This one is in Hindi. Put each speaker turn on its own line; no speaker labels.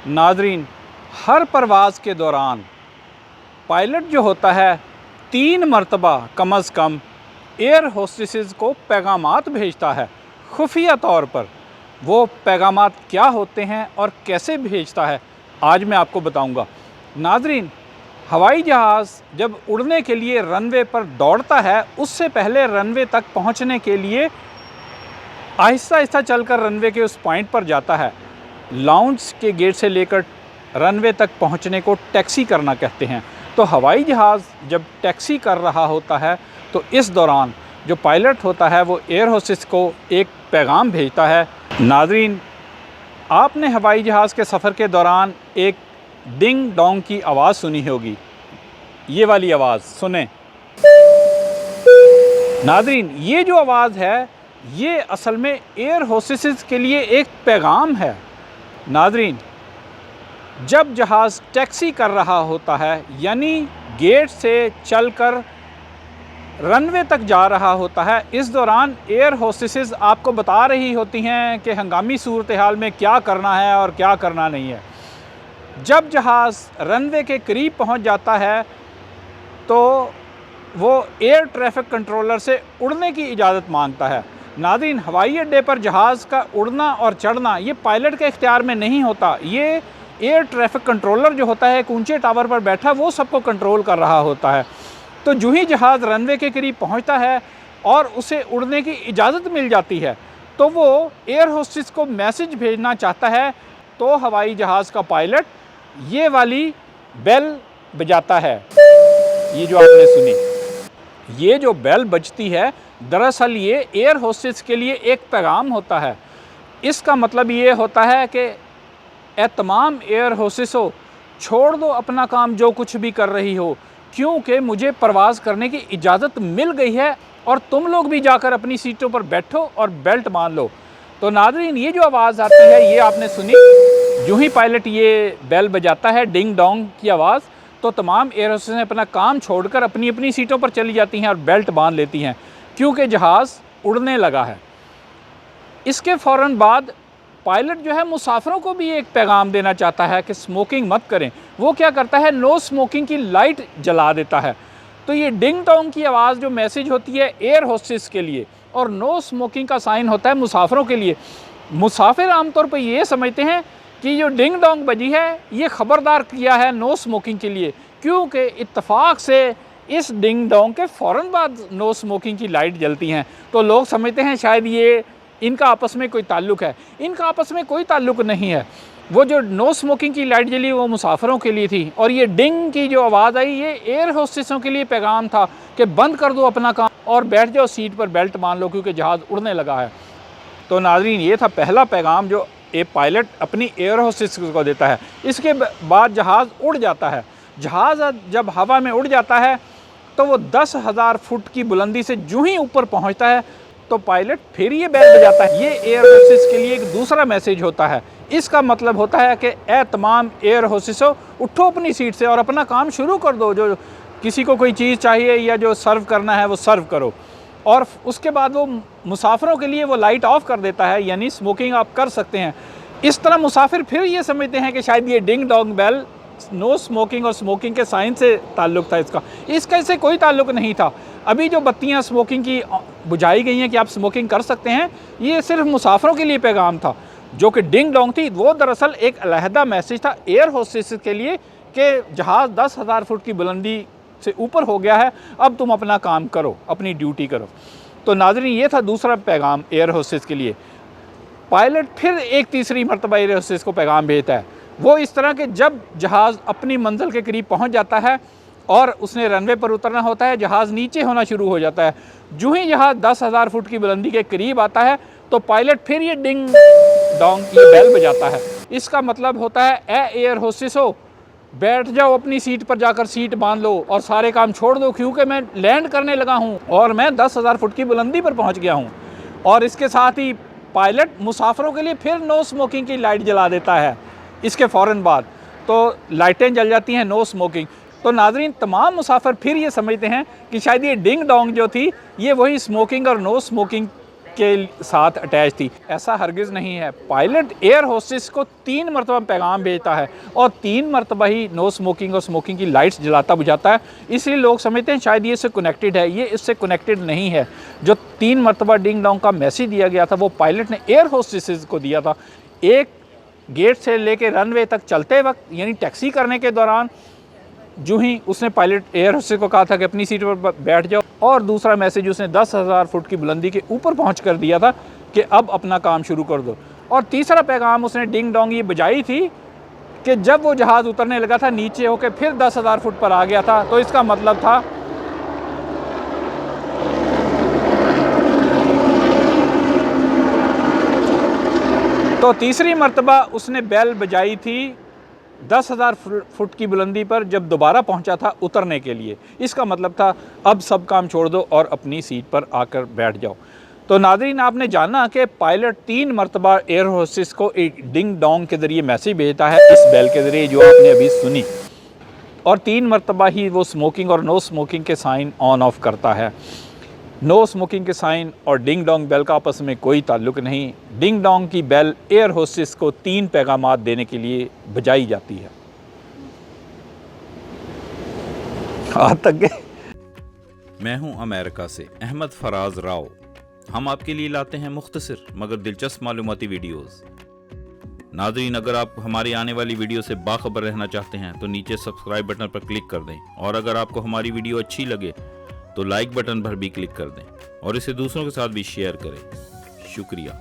नाज़रीन, हर परवाज़ के दौरान पायलट जो होता है 3 मरतबा कम अज़ कम एयर होस्टेसेस को पैगामात भेजता है खुफिया तौर पर। वो पैगामात क्या होते हैं और कैसे भेजता है, आज मैं आपको बताऊंगा। नाज़रीन, हवाई जहाज़ जब उड़ने के लिए रनवे पर दौड़ता है, उससे पहले रनवे तक पहुंचने के लिए आहिस्ता आहिस्ता चलकर रनवे के उस पॉइंट पर जाता है। लाउंज के गेट से लेकर रनवे तक पहुंचने को टैक्सी करना कहते हैं। तो हवाई जहाज़ जब टैक्सी कर रहा होता है तो इस दौरान जो पायलट होता है वो एयर होस्टेस को एक पैगाम भेजता है। नाज़रीन, आपने हवाई जहाज़ के सफ़र के दौरान एक डिंग डोंग की आवाज़ सुनी होगी। ये वाली आवाज़ सुने। नाज़रीन, ये जो आवाज़ है ये असल में एयर होस्टेसेस के लिए एक पैगाम है। नाज़रीन, जब जहाज़ टैक्सी कर रहा होता है यानी गेट से चलकर रनवे तक जा रहा होता है, इस दौरान एयर होस्टेसेस आपको बता रही होती हैं कि हंगामी सूरत हाल में क्या करना है और क्या करना नहीं है। जब जहाज़ रनवे के करीब पहुंच जाता है तो वो एयर ट्रैफिक कंट्रोलर से उड़ने की इजाज़त मांगता है। नाज़रीन, हवाई अड्डे पर जहाज़ का उड़ना और चढ़ना ये पायलट के इख्तियार में नहीं होता। ये एयर ट्रैफिक कंट्रोलर जो होता है एक ऊंचे टावर पर बैठा, वो सबको कंट्रोल कर रहा होता है। तो जो ही जहाज़ रनवे के करीब पहुंचता है और उसे उड़ने की इजाज़त मिल जाती है तो वो एयर होस्टेस को मैसेज भेजना चाहता है। तो हवाई जहाज़ का पायलट ये वाली बेल बजाता है, ये जो आपने सुनी। ये जो बेल बजती है दरअसल ये एयर होस्टेस के लिए एक पैगाम होता है। इसका मतलब ये होता है कि ए तमाम एयर होस्टेसों, छोड़ दो अपना काम जो कुछ भी कर रही हो, क्योंकि मुझे परवाज़ करने की इजाज़त मिल गई है और तुम लोग भी जाकर अपनी सीटों पर बैठो और बेल्ट बांध लो। तो नाज़रीन, ये जो आवाज़ आती है ये आपने सुनी। यूँ ही पायलट ये बेल बजाता है डिंग डोंग की आवाज़, तो तमाम एयर होस्टेसें अपना काम छोड़कर अपनी अपनी सीटों पर चली जाती हैं और बेल्ट बांध लेती हैं, क्योंकि जहाज़ उड़ने लगा है। इसके फ़ौरन बाद पायलट जो है मुसाफिरों को भी एक पैगाम देना चाहता है कि स्मोकिंग मत करें। वो क्या करता है, नो स्मोकिंग की लाइट जला देता है। तो ये डिंग डोंग की आवाज़ जो मैसेज होती है एयर होस्टेस के लिए और नो स्मोकिंग का साइन होता है मुसाफिरों के लिए। मुसाफिर आमतौर पर ये समझते हैं कि जो डिंग डोंग बजी है ये ख़बरदार किया है नो स्मोकिंग के लिए, क्योंकि इत्तफाक से इस डिंग डोंग के फ़ौरन बाद नो स्मोकिंग की लाइट जलती हैं। तो लोग समझते हैं शायद ये इनका आपस में कोई ताल्लुक़ है। इनका आपस में कोई ताल्लुक़ नहीं है। वो जो नो स्मोकिंग की लाइट जली वो मुसाफिरों के लिए थी और ये डिंग की जो आवाज़ आई ये एयर होस्टेसों के लिए पैगाम था कि बंद कर दो अपना काम और बैठ जाओ सीट पर, बेल्ट मान लो, क्योंकि जहाज़ उड़ने लगा है। तो नाज़रीन, ये था पहला पैगाम जो एक पायलट अपनी एयर होस्टेस को देता है। इसके बाद जहाज़ उड़ जाता है। जहाज़ जब हवा में उड़ जाता है तो वो 10,000 फुट की बुलंदी से जूँ ही ऊपर पहुँचता है तो पायलट फिर ये बेल बजाता है। ये एयर होस्टेस के लिए एक दूसरा मैसेज होता है। इसका मतलब होता है कि ए तमाम एयर होस्टेसों, उठो अपनी सीट से और अपना काम शुरू कर दो। जो किसी को कोई चीज़ चाहिए या जो सर्व करना है वो सर्व करो। और उसके बाद वो मुसाफिरों के लिए वो लाइट ऑफ कर देता है, यानी स्मोकिंग आप कर सकते हैं। इस तरह मुसाफिर फिर ये समझते हैं कि शायद ये ding dong bell no smoking और स्मोकिंग के साइन से ताल्लुक़ था इसका इससे कोई ताल्लुक़ नहीं था। अभी जो बत्तियां स्मोकिंग की बुझाई गई हैं कि आप स्मोकिंग कर सकते हैं, ये सिर्फ मुसाफिरों के लिए पैगाम था। जो कि डिंग डोंग थी वो दरअसल एक अलहदा मैसेज था एयर होस्टेस के लिए कि जहाज़ 10,000 फुट की बुलंदी से ऊपर हो गया है, अब तुम अपना काम करो, अपनी ड्यूटी करो। तो नाज़रीन, ये था दूसरा पैगाम एयर होस्टेस के लिए। पायलट फिर एक तीसरी मरतबा एयर होस्टेस को पैगाम भेजता है। वो इस तरह के जब जहाज़ अपनी मंजिल के करीब पहुंच जाता है और उसने रनवे पर उतरना होता है, जहाज़ नीचे होना शुरू हो जाता है। जो ही जहाज़ 10,000 फुट की बुलंदी के करीब आता है तो पायलट फिर ये डिंग डोंग की बेल बजाता है। इसका मतलब होता है ए एयर होस्टेसों, बैठ जाओ अपनी सीट पर, जाकर सीट बांध लो और सारे काम छोड़ दो, क्योंकि मैं लैंड करने लगा हूँ और मैं 10,000 फुट की बुलंदी पर पहुँच गया हूँ। और इसके साथ ही पायलट मुसाफिरों के लिए फिर नो स्मोकिंग की लाइट जला देता है। इसके फ़ौरन बाद तो लाइटें जल जाती हैं, नो स्मोकिंग। तो नाज़रीन, तमाम मुसाफिर फिर ये समझते हैं कि शायद ये डिंग डोंग जो थी ये वही स्मोकिंग और नो स्मोकिंग के साथ अटैच थी। ऐसा हरगिज़ नहीं है। पायलट एयर होस्टेस को 3 मरतबा पैगाम भेजता है और 3 मरतबा ही नो स्मोकिंग और स्मोकिंग की लाइट्स जलाता बुझाता है। इसलिए लोग समझते हैं शायद ये इससे कनेक्टेड है, ये इससे कनेक्टेड नहीं है। जो 3 मरतबा डिंग डोंग का मैसेज दिया गया था वो पायलट ने एयर होस्टेसेस को दिया था। एक गेट से लेके रनवे तक चलते वक्त यानी टैक्सी करने के दौरान जो ही उसने पायलट एयर होस्टेस को कहा था कि अपनी सीट पर बैठ जाओ, और दूसरा मैसेज उसने 10,000 फुट की बुलंदी के ऊपर पहुंच कर दिया था कि अब अपना काम शुरू कर दो। और तीसरा पैगाम उसने डिंग डोंग ये बजाई थी कि जब वो जहाज़ उतरने लगा था नीचे होकर फिर 10,000 फुट पर आ गया था, तो इसका मतलब था तो तीसरी मरतबा उसने बेल बजाई थी 10,000 फुट की बुलंदी पर जब दोबारा पहुंचा था उतरने के लिए। इसका मतलब था अब सब काम छोड़ दो और अपनी सीट पर आकर बैठ जाओ। तो नाज़रीन, आपने जाना कि पायलट 3 मरतबा एयर होस्टेस को एक डिंग डोंग के ज़रिए मैसेज भेजता है इस बेल के ज़रिए जो आपने अभी सुनी, और 3 मरतबा ही वो स्मोकिंग और नो स्मोकिंग के साइन ऑन ऑफ करता है। नो स्मोकिंग के साइन और डिंग डोंग बेल का आपस में कोई ताल्लुक़ नहीं। डिंग डोंग की बेल एयर होस्टेस को 3 पैगामात देने के लिए बजाई जाती है। आज तक के
मैं हूं अमेरिका से अहमद फराज राव। हम आपके लिए लाते हैं मुख्तसर मगर दिलचस्प मालूमाती वीडियोस। नाज़रीन, अगर आप हमारी आने वाली वीडियो से बाखबर रहना चाहते हैं तो नीचे सब्सक्राइब बटन पर क्लिक कर दें, और अगर आपको हमारी वीडियो अच्छी लगे तो लाइक बटन पर भी क्लिक कर दें और इसे दूसरों के साथ भी शेयर करें। शुक्रिया।